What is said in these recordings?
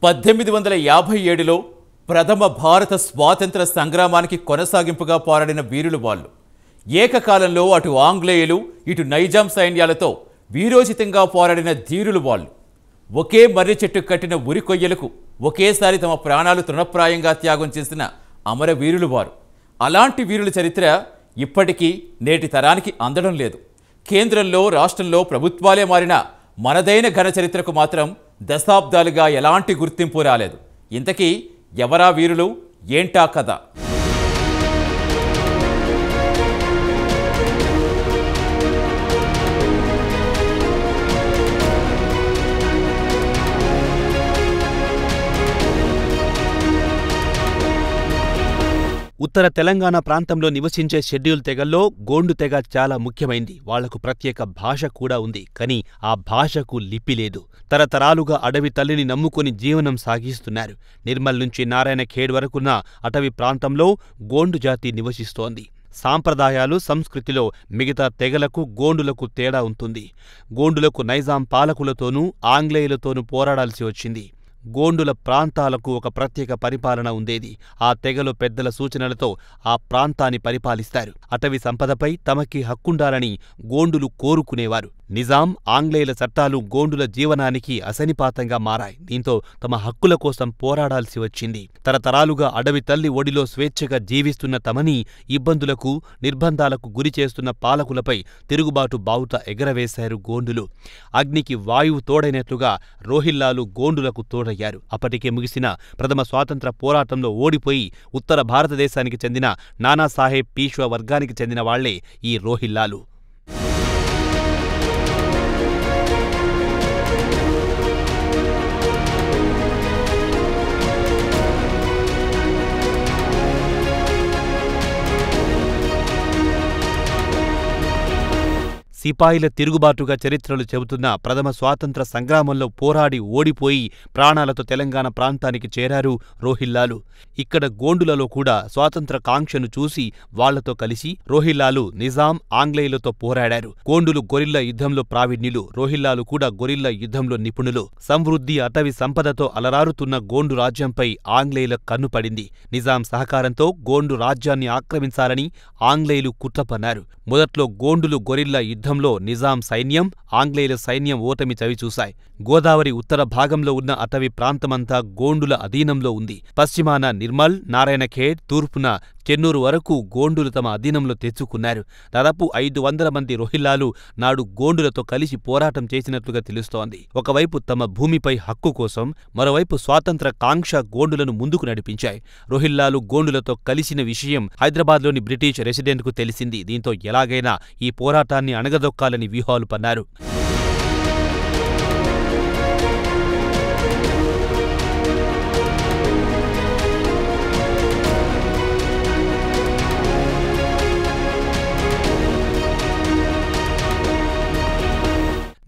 1857లో ప్రథమ భారత స్వాతంత్ర సంగ్రామానికి కొనసాగింపుగా పోరాడిన వీరులు వాళ్ళు. ఏకకాలంలో అటు ఆంగ్లేయులు ఇటు నైజాం సైన్యాలతో వీరోచితంగా పోరాడిన ధీరులు వాళ్ళు. ఒకే మర్రి చెట్టు కట్టిన ఉరి కొయ్యలకు ఒకేసారి తమ ప్రాణాలు తృణప్రాయంగా త్యాగం చేసిన అమరవీరులు వారు. అలాంటి వీరుల చరిత్ర ఇప్పటికీ నేటి తరానికి అందడం లేదు. కేంద్రంలో రాష్ట్రంలో ప్రభుత్వాలే మారిన మనదైన ఘన చరిత్రకు మాత్రం దశాబ్దాలుగా ఎలాంటి గుర్తింపు రాలేదు. ఇంతకీ ఎవరా వీరులు, ఏంటా కథ? ఉత్తర తెలంగాణ ప్రాంతంలో నివసించే షెడ్యూల్ తెగల్లో గోండు తెగ చాలా ముఖ్యమైంది. వాళ్లకు ప్రత్యేక భాష కూడా ఉంది. కానీ ఆ భాషకు లిపి లేదు. తరతరాలుగా అడవి తల్లిని నమ్ముకుని జీవనం సాగిస్తున్నారు. నిర్మల్ నుంచి నారాయణ ఖేడ్ వరకున్న అటవీ ప్రాంతంలో గోండు జాతి నివసిస్తోంది. సాంప్రదాయాలు, సంస్కృతిలో మిగతా తెగలకు గోండులకు తేడా ఉంటుంది. గోండులకు నైజాం పాలకులతోనూ ఆంగ్లేయులతోనూ పోరాడాల్సి వచ్చింది. గోండుల ప్రాంతాలకు ఒక ప్రత్యేక పరిపాలన ఉండేది. ఆ తెగలో పెద్దల సూచనలతో ఆ ప్రాంతాన్ని పరిపాలిస్తారు. అటవీ సంపదపై తమకి హక్కుండాలని గోండులు కోరుకునేవారు. నిజాం, ఆంగ్లేయుల చట్టాలు గోండుల జీవనానికి అసనిపాతంగా మారాయి. దీంతో తమ హక్కుల కోసం పోరాడాల్సి వచ్చింది. తరతరాలుగా అడవి తల్లి ఒడిలో స్వేచ్ఛగా జీవిస్తున్న తమని ఇబ్బందులకు, నిర్బంధాలకు గురిచేస్తున్న పాలకులపై తిరుగుబాటు బావుట ఎగరవేశారు గోండులు. అగ్నికి వాయువు తోడైనట్లుగా రోహిల్లాలు గోండులకు తోడయ్యారు. అప్పటికే ముగిసిన ప్రథమ స్వాతంత్ర పోరాటంలో ఓడిపోయి ఉత్తర భారతదేశానికి చెందిన నానాసాహెబ్ పీష్వా వర్గానికి చెందిన వాళ్లే ఈ రోహిల్లాలు. సిపాయిల తిరుగుబాటుగా చరిత్రలు చెబుతున్న ప్రథమ స్వాతంత్ర సంగ్రామంలో పోరాడి ఓడిపోయి ప్రాణాలతో తెలంగాణ ప్రాంతానికి చేరారు రోహిల్లాలు. ఇక్కడ గోండులలో కూడా స్వాతంత్ర కాంక్షను చూసి వాళ్లతో కలిసి రోహిల్లాలు నిజాం, ఆంగ్లేయులతో పోరాడారు. గోండులు గొరిల్లా యుద్ధంలో ప్రావీణ్యులు, రోహిల్లాలు కూడా గొరిల్లా యుద్ధంలో నిపుణులు. సమృద్ధి, అటవీ సంపదతో అలరారుతున్న గోండు రాజ్యంపై ఆంగ్లేయుల కన్నుపడింది. నిజాం సహకారంతో గోండు రాజ్యాన్ని ఆక్రమించాలని ఆంగ్లేయులు కుట్రపన్నారు. మొదట్లో గోండులు గొరిల్లా యుద్ధంలో నిజాం సైన్యం, ఆంగ్లేయుల సైన్యం ఓటమి చవిచూశాయి. గోదావరి ఉత్తర భాగంలో ఉన్న అటవీ ప్రాంతమంతా గోండుల అధీనంలో ఉంది. పశ్చిమాన నిర్మల్, నారాయణఖేడ్, తూర్పున చెన్నూరు వరకు గోండులు తమ అధీనంలో తెచ్చుకున్నారు. దాదాపు 500 మంది రోహిల్లాలు నాడు గోండులతో కలిసి పోరాటం చేసినట్లుగా తెలుస్తోంది. ఒకవైపు తమ భూమిపై హక్కు కోసం, మరోవైపు స్వాతంత్ర కాంక్ష గోండులను ముందుకు నడిపించాయి. రోహిల్లాలు గోండులతో కలిసిన విషయం హైదరాబాద్లోని బ్రిటిష్ రెసిడెంట్కు తెలిసింది. దీంతో ఎలాగైనా ఈ పోరాటాన్ని అణగదొక్కాలని వ్యూహాలు పన్నారు.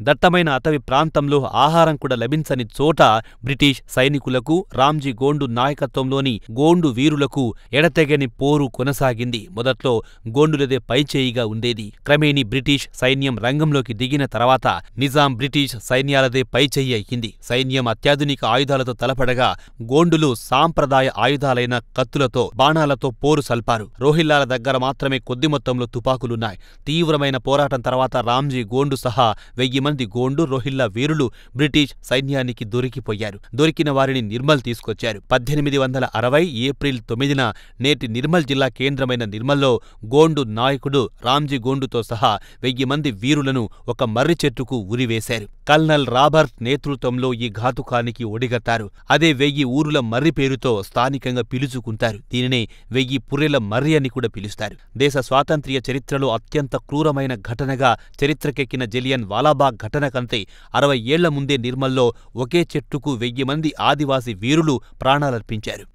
దట్టమైన అటవీ ప్రాంతంలో ఆహారం కూడా లభించని చోట బ్రిటిష్ సైనికులకు, రామ్జీ గోండు నాయకత్వంలోని గోండు వీరులకు ఎడతెగని పోరు కొనసాగింది. మొదట్లో గోండులదే పైచేయిగా ఉండేది. క్రమేణీ బ్రిటిష్ సైన్యం రంగంలోకి దిగిన తర్వాత నిజాం, బ్రిటిష్ సైన్యాలదే పైచేయి అయ్యింది. సైన్యం అత్యాధునిక ఆయుధాలతో తలపడగా గోండులు సాంప్రదాయ ఆయుధాలైన కత్తులతో, బాణాలతో పోరు సల్పారు. రోహిల్లాల దగ్గర మాత్రమే కొద్ది మొత్తంలో తుపాకులున్నాయి. తీవ్రమైన పోరాటం తర్వాత రామ్జీ గోండు సహా 1000 మంది గోండు, రోహిల్లా వీరులు బ్రిటిష్ సైన్యానికి దొరికిపోయారు. దొరికిన వారిని నిర్మల్ తీసుకొచ్చారు. 1860 ఏప్రిల్ 9న నేటి నిర్మల్ జిల్లా కేంద్రమైన నిర్మల్లో గోండు నాయకుడు రామ్జీ గోండుతో సహా 1000 మంది వీరులను ఒక మర్రి చెట్టుకు ఉరివేశారు. కల్నల్ రాబర్ట్ నేతృత్వంలో ఈ ఘాతుకానికి ఒడిగట్టారు. అదే 1000 ఊరుల మర్రి పేరుతో స్థానికంగా పిలుచుకుంటారు. దీనినే 1000 పుర్రెల మర్రి అని కూడా పిలుస్తారు. దేశ స్వాతంత్ర్య చరిత్రలో అత్యంత క్రూరమైన ఘటనగా చరిత్రకెక్కిన జలియన్ వాలాబాగ్ ఘటన కంటే 60 ఏళ్ల ముందే నిర్మల్లో ఒకే చెట్టుకు 1000 మంది ఆదివాసీ వీరులు ప్రాణాలర్పించారు.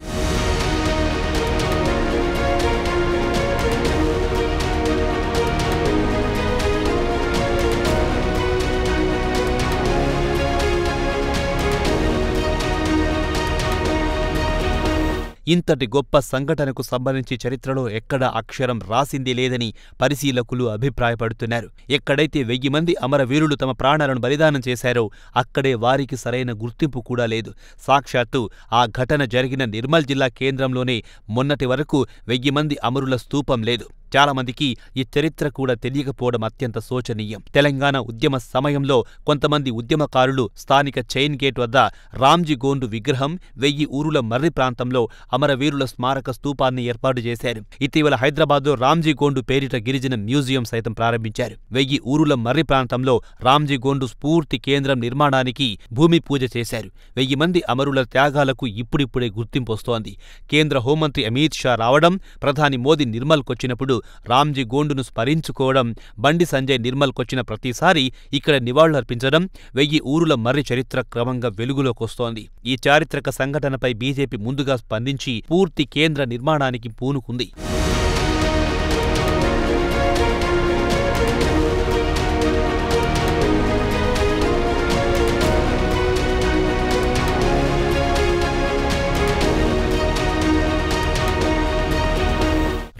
ఇంతటి గొప్ప సంఘటనకు సంబంధించి చరిత్రలో ఎక్కడా అక్షరం రాసింది లేదని పరిశీలకులు అభిప్రాయపడుతున్నారు. ఎక్కడైతే 1000 మంది అమరవీరులు తమ ప్రాణాలను బలిదానం చేశారో అక్కడే వారికి సరైన గుర్తింపు కూడా లేదు. సాక్షాత్తు ఆ ఘటన జరిగిన నిర్మల్ జిల్లా కేంద్రంలోనే మొన్నటి వరకు 1000 మంది అమరుల స్తూపం లేదు. చాలామందికి ఈ చరిత్ర కూడా తెలియకపోవడం అత్యంత శోచనీయం. తెలంగాణ ఉద్యమ సమయంలో కొంతమంది ఉద్యమకారులు స్థానిక చైన్ గేట్ వద్ద రామ్జీ గోండు విగ్రహం, 1000 ఊరుల మర్రి ప్రాంతంలో అమరవీరుల స్మారక స్తూపాన్ని ఏర్పాటు చేశారు. ఇటీవల హైదరాబాద్లో రామ్జీ గోండు పేరిట గిరిజన మ్యూజియం సైతం ప్రారంభించారు. 1000 ఊరుల మర్రి ప్రాంతంలో రామ్జీ గోండు స్ఫూర్తి కేంద్రం నిర్మాణానికి భూమి పూజ చేశారు. 1000 మంది అమరుల త్యాగాలకు ఇప్పుడిప్పుడే గుర్తింపొస్తోంది. కేంద్ర హోంమంత్రి అమిత్ షా రావడం, ప్రధాని మోదీ నిర్మల్కొచ్చినప్పుడు రామ్జీ గోండును స్మరించుకోవడం, బండి సంజయ్ నిర్మల్కొచ్చిన ప్రతిసారి ఇక్కడ నివాళులర్పించడం, 1000 ఊరుల మర్రి చరిత్ర క్రమంగా వెలుగులోకొస్తోంది. ఈ చారిత్రక సంఘటనపై బీజేపీ ముందుగా స్పందించి పూర్తి కేంద్ర నిర్మాణానికి పూనుకుంది.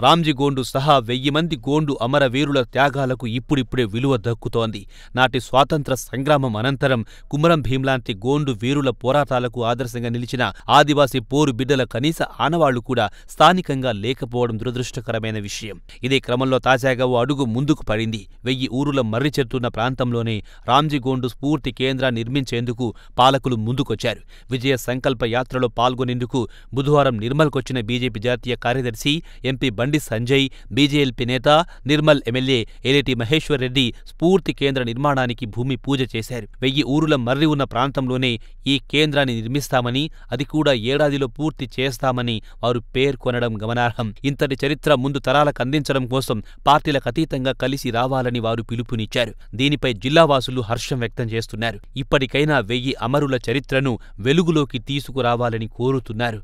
రామ్జీ గోండు సహా 1000 మంది గోండు అమరవీరుల త్యాగాలకు ఇప్పుడిప్పుడే విలువ దక్కుతోంది. నాటి స్వాతంత్ర సంగ్రామం అనంతరం కుమరం భీంలాంటి గోండు వీరుల పోరాటాలకు ఆదర్శంగా నిలిచిన ఆదివాసీ పోరు బిడ్డల కనీస ఆనవాళ్లు కూడా స్థానికంగా లేకపోవడం దురదృష్టకరమైన విషయం. ఇదే క్రమంలో తాజాగా ఓ అడుగు ముందుకు పడింది. 1000 ఊరుల మర్రి చెట్టున్న ప్రాంతంలోనే రామ్జీ గోండు స్ఫూర్తి కేంద్రాన్ని నిర్మించేందుకు పాలకులు ముందుకొచ్చారు. విజయ సంకల్ప యాత్రలో పాల్గొనేందుకు బుధవారం నిర్మల్కొచ్చిన బీజేపీ జాతీయ కార్యదర్శి ఎంపీ బండి సంజయ్, బీజేఎల్పీ నేత, నిర్మల్ ఎమ్మెల్యే ఏలేటి మహేశ్వర్ రెడ్డి స్ఫూర్తి కేంద్ర నిర్మాణానికి భూమి పూజ చేశారు. 1000 ఊరుల మర్రి ఉన్న ప్రాంతంలోనే ఈ కేంద్రాన్ని నిర్మిస్తామని, అది కూడా ఏడాదిలో పూర్తి చేస్తామని వారు పేర్కొనడం గమనార్హం. ఇంతటి చరిత్ర ముందు తరాలకు అందించడం కోసం పార్టీలకు అతీతంగా కలిసి రావాలని వారు పిలుపునిచ్చారు. దీనిపై జిల్లావాసులు హర్షం వ్యక్తం చేస్తున్నారు. ఇప్పటికైనా 1000 అమరుల చరిత్రను వెలుగులోకి తీసుకురావాలని కోరుతున్నారు.